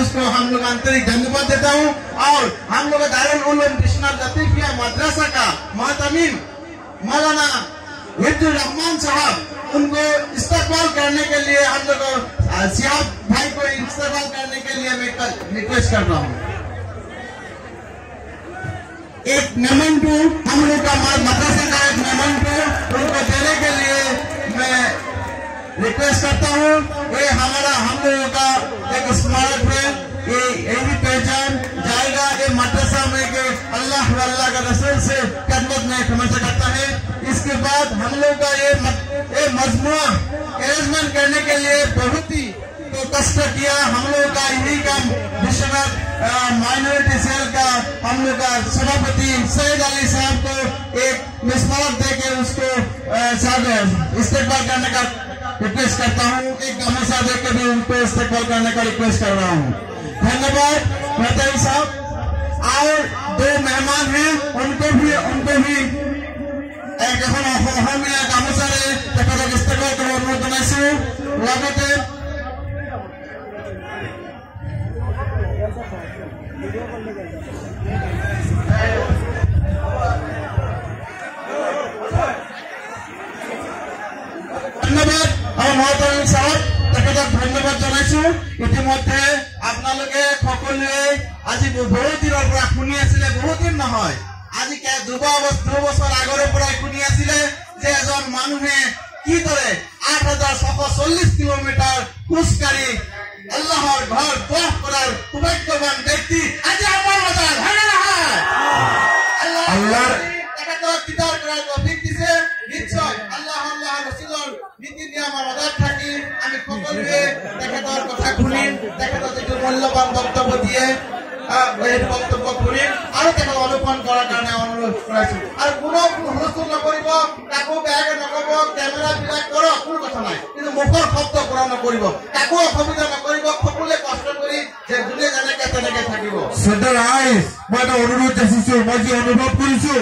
उसको हम लोग आंतरिक धन्यवाद देता हूँ। और हम लोग दारुल उलूम कृष्णा लतीफिया मदरसा का मोहतमीम मौलाना हिफ्जुर रहमान साहब उनको इस्तेमाल करने के लिए हम लोग सियाब भाई को इस्तेमाल करने के लिए मैं रिक्वेस्ट कर रहा हूँ। एक मेमेंटो हम लोग का मदरसा का एक मेमेंटो उनको देने के लिए मैं रिक्वेस्ट करता हूँ। ये हमारा हम लोगों का एक स्मारक है, ये यही पहचान जाएगा ये मदरसा में के अल्लाह व अल्लाह का रसूल से खिदमत में हमेशा करता है। इसके बाद हम लोग का ये मजमुआ अरेंजमेंट करने के लिए बहुत ही तो कष्ट किया। हम लोग का यही काम विश्वनाथ माइनॉरिटी सेल का हम लोग का सभापति सैयद अली साहब को एक मिसमारत दे के उसको इस्तेमाल करने का रिक्वेस्ट करता हूँ। एक गामोसा दे के भी उनको इस्तेमाल करने का रिक्वेस्ट कर रहा हूँ। धन्यवाद मेहतारी साहब। और दो मेहमान हैं उनको भी एक गामोसा इस्तेमाल कर अनुरोध जनाइছো। लगते ধন্যবাদ और মহতরম সাহেব তেখেতক ধন্যবাদ জনাইছো। ইতিমধ্যে আপোনালোকে সকলোৱে আজি বহুত দিনৰ পৰা শুনি আছিলে, বহুত দিন নহয় আজি 2 বছৰ আগৰে পৰা শুনি আছিলে যে এজন মানুহে কিদৰে 8640 কিলোমিটাৰ খোজকাঢ়ি আল্লাহৰ ঘৰ তওয়াফ কৰাৰ সৌভাগ্যৱান ব্যক্তি আজি আমাৰ মাজত হয় নহয়। আল্লাহৰ তেখেতক কিতাৰ কৰাৰ তৌফিক দিছে। নিশ্চয় আল্লাহ ৰাসূলৰ নীতি নিয়মৰ আধাৰত থাকি আমি সকলোৱে তেখেতৰ কথা শুনিম, তেখেতৰ যিটো মূল্যৱান বক্তব্য দিয়ে এই বক্তব্য শুনিম আৰু তেখেতক অনুসৰণ কৰাৰ কাৰণে অনুৰোধ কৰিছো। আৰু কোনো হুলস্থুল নকৰিব, কাকো বেয়াকে নকব, কেমেৰা বিলাক কৰক, কোনো কথা নাই, কিন্তু মুখৰ শব্দ কৰা নকৰিব, কাকো অসুবিধা নকৰিব, সকলোৱে কষ্ট কৰি যে যোনে যেনেকে তেনেকে থাকিব। শ্ৰদ্ধাৰ ৰাইজ, মই এটা অনুৰোধ যাচিছো, মই যি অনুভৱ কৰিছো